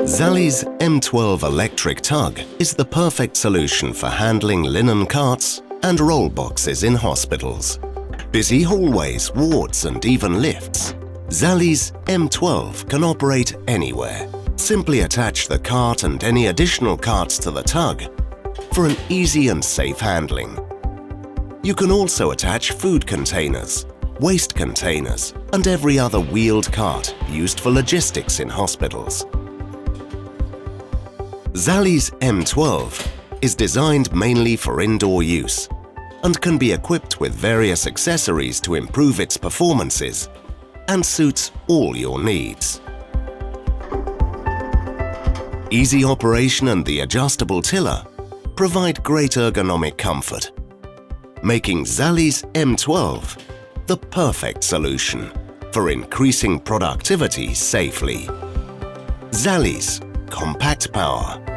Zallys M12 electric tug is the perfect solution for handling linen carts and roll boxes in hospitals, busy hallways, wards and even lifts. Zallys M12 can operate anywhere. Simply attach the cart and any additional carts to the tug for an easy and safe handling. You can also attach food containers, waste containers and every other wheeled cart used for logistics in hospitals. Zallys M12 is designed mainly for indoor use and can be equipped with various accessories to improve its performances and suits all your needs. Easy operation and the adjustable tiller provide great ergonomic comfort, making Zallys M12 the perfect solution for increasing productivity safely. Zallys Compact Power.